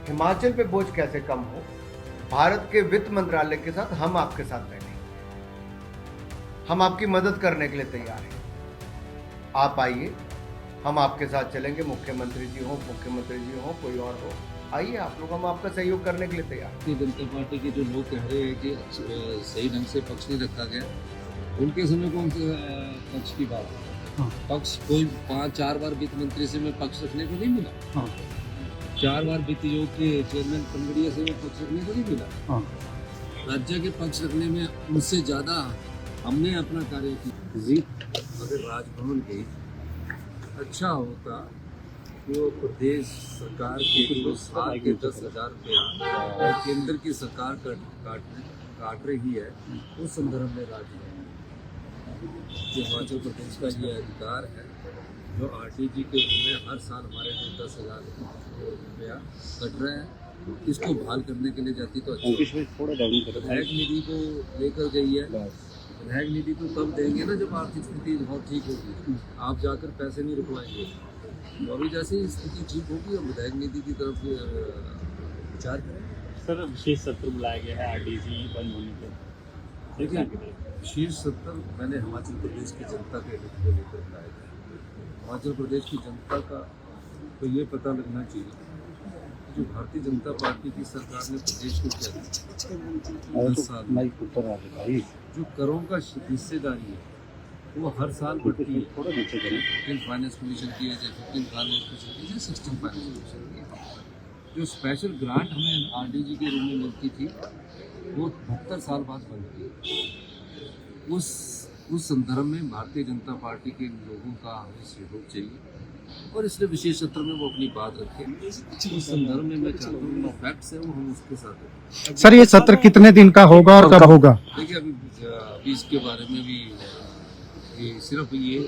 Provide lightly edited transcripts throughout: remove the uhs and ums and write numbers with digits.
हिमाचल पे बोझ कैसे कम हो, भारत के वित्त मंत्रालय के साथ हम आपके साथ बैठे, हम आपकी मदद करने के लिए तैयार हैं। आप आइए, हम आपके साथ चलेंगे। मुख्यमंत्री जी हो, कोई और हो, आइए आप लोग, हम आपका सहयोग करने के लिए तैयार। भारतीय जनता पार्टी के जो लोग कह रहे हैं कि सही ढंग से पक्ष नहीं रखा गया, उनके समय कौन से पक्ष की बात है? पक्ष कोई 5-4 बार वित्त मंत्री से में पक्ष रखने को नहीं मिला। 4 बार वित्त आयोग के चेयरमैन पनगड़िया से में पक्ष रखने को नहीं मिला। राज्य के पक्ष रखने में उनसे ज़्यादा हमने अपना कार्य किया। अगर राजभवन के अच्छा होता तो प्रदेश सरकार के जो साल के 10,000 रुपया केंद्र की सरकार काट रही है, उस संदर्भ में राज्य जो हिमाचल प्रदेश का ये अधिकार है, जो आरटीजी के रूप में हर साल हमारे जो 10,000 रुपया कट रहा है, इसको बहाल करने के लिए जाती तो विधायक निधि को लेकर गई है। विधायक निधि तो तब देंगे ना जब आर्थिक स्थिति बहुत ठीक होगी, आप जाकर पैसे नहीं रुकवाएंगे। तो अभी जैसे ही स्थिति ठीक होगी और विधायक निधि की तरफ विचार करें। सर, विशेष सत्र बुलाया गया है आरटीजी बंद होने पर, देखिए विशेष सत्र मैंने हिमाचल प्रदेश की जनता के हित को लेकर बुलाया गया। हिमाचल प्रदेश की जनता का तो ये पता लगना चाहिए जो भारतीय जनता पार्टी की सरकार ने प्रदेश को क्या दिया 10 साल, जो करों का हिस्सेदारी है वो हर साल बढ़ती है। 15 फाइनेंस कमीशन की है, 15 फाइनेंस कमीशन की है, 16 फाइनेंस कमीशन की है। जो स्पेशल ग्रांट हमें आरडीजी के रूप में मिलती थी वो 72 साल बाद बंद की। उस संदर्भ में भारतीय जनता पार्टी के लोगों का हमें सहयोग चाहिए और इसलिए विशेष सत्र में वो अपनी बात रखें। उस संदर्भ में मैं चाहता हूँ जो फैक्ट्स है वो हम उसके साथ रखें। सर, ये सत्र कितने दिन का होगा और कब होगा? देखिए अभी इसके बारे में भी सिर्फ ये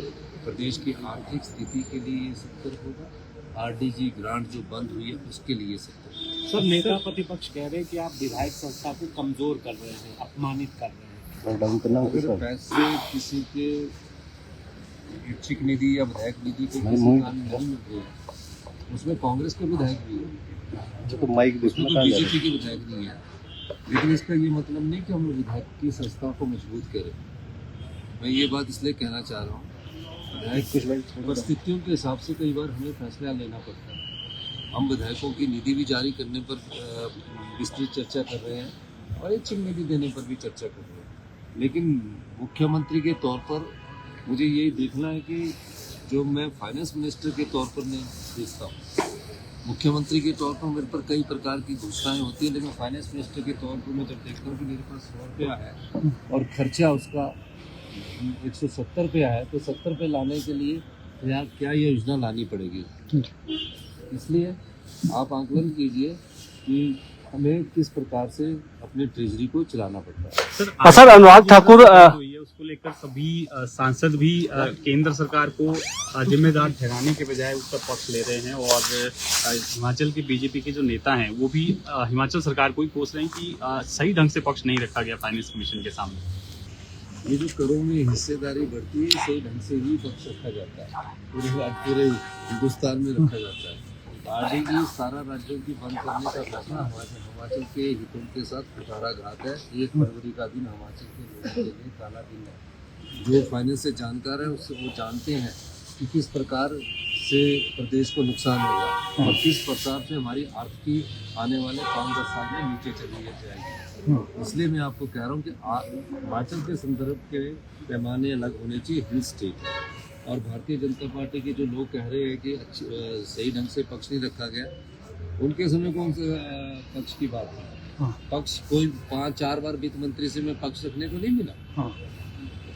प्रदेश की आर्थिक स्थिति के लिए ये सत्र होगा। आरडीजी ग्रांट जो बंद हुई है उसके लिए सत्र। सर, नेता प्रतिपक्ष कह रहे हैं कि आप विधायक संस्था को कमजोर कर रहे हैं, अपमानित कर रहे हैं। अगर पैसे किसी के इच्छिक निधि या विधायक निधि को किसी काम नहीं मिल रही है, उसमें कांग्रेस के विधायक भी है, उसमें तो बीजेपी के विधायक नहीं है। लेकिन इसका ये मतलब नहीं कि हम विधायक की संस्था को मजबूत करें। मैं ये बात इसलिए कहना चाह रहा हूँ, विधायक परिस्थितियों के हिसाब से कई बार हमें फैसला लेना पड़ता है। हम विधायकों की निधि भी जारी करने पर विस्तृत चर्चा कर रहे हैं और इच्छिक निधि देने पर भी चर्चा कर रहे हैं। लेकिन मुख्यमंत्री के तौर पर मुझे यही देखना है कि जो मैं फाइनेंस मिनिस्टर के तौर पर नहीं देखता हूँ, मुख्यमंत्री के तौर पर मेरे पर कई प्रकार की घोषणाएं होती हैं, लेकिन फाइनेंस मिनिस्टर के तौर पर मैं जब देखता हूँ कि मेरे पास 100 रुपया है और खर्चा उसका 170 रुपया है, तो 70 रुपये लाने के लिए क्या ये योजना लानी पड़ेगी। इसलिए आप आकलन कीजिए कि हमें किस प्रकार से अपने ट्रेजरी को चलाना पड़ता है। सर, अनुराग ठाकुर उसको लेकर सभी सांसद भी केंद्र सरकार को जिम्मेदार ठहराने के बजाय उसका पक्ष ले रहे हैं और हिमाचल के बीजेपी के जो नेता हैं वो भी हिमाचल सरकार को ही कोस रहे हैं कि सही ढंग से पक्ष नहीं रखा गया फाइनेंस कमीशन के सामने। ये जो करों में हिस्सेदारी बढ़ती है सही ढंग से ही पक्ष रखा जाता है, पूरे हिंदुस्तान में रखा जाता है। आरडीजी सारा राज्यों की बंद करने का फैसला हिमाचल के हितों के साथ कुठाराघात है। 1 फरवरी का दिन हिमाचल के लोगों के लिए काला दिन है। जो फाइनेंस से जानकार है उससे वो जानते हैं कि किस प्रकार से प्रदेश को नुकसान होगा और किस प्रकार से हमारी आर्थिक आने वाले 5-10 साल में नीचे चली जाएगी। इसलिए मैं आपको कह रहा हूँ कि हिमाचल के संदर्भ के पैमाने अलग होने चाहिए। हिल स्टेट है और भारतीय जनता पार्टी के जो लोग कह रहे हैं कि सही ढंग से पक्ष नहीं रखा गया, उनके समय कौन से पक्ष की बात है? पक्ष कोई 5-4 बार वित्त मंत्री से में पक्ष रखने को नहीं मिला।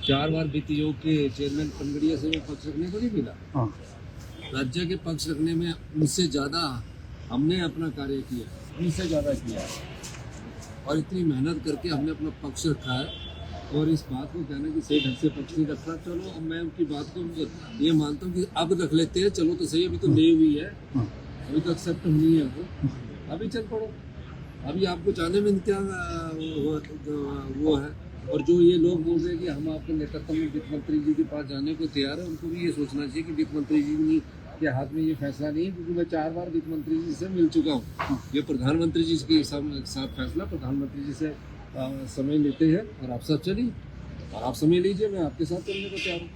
4 बार वित्त आयोग के चेयरमैन पनगड़िया से में पक्ष रखने को नहीं मिला। राज्य के पक्ष रखने में उनसे ज़्यादा हमने अपना कार्य किया, उनसे ज़्यादा किया और इतनी मेहनत करके हमने अपना पक्ष रखा है। और इस बात को कहना कि सही ढंग से पक्ष नहीं रखा, चलो अब मैं उनकी बात को ये मानता हूँ कि अब रख लेते हैं, चलो तो सही, अभी तो ले हुई है, अभी तो एक्सेप्ट नहीं है वो, अभी चल पड़ो। अभी आपको जाने में क्या वो है। और जो ये लोग बोल रहे हैं कि हम आपके नेतृत्व में वित्त मंत्री जी के पास जाने को तैयार है, उनको भी ये सोचना चाहिए कि वित्त मंत्री जी भी के हाथ में ये फैसला नहीं है, क्योंकि मैं 4 बार वित्त मंत्री जी से मिल चुका हूँ। ये प्रधानमंत्री जी के साथ फैसला प्रधानमंत्री जी से समय लेते हैं, और आप सब चलिए और आप समय लीजिए, मैं आपके साथ चलने को तैयार हूँ।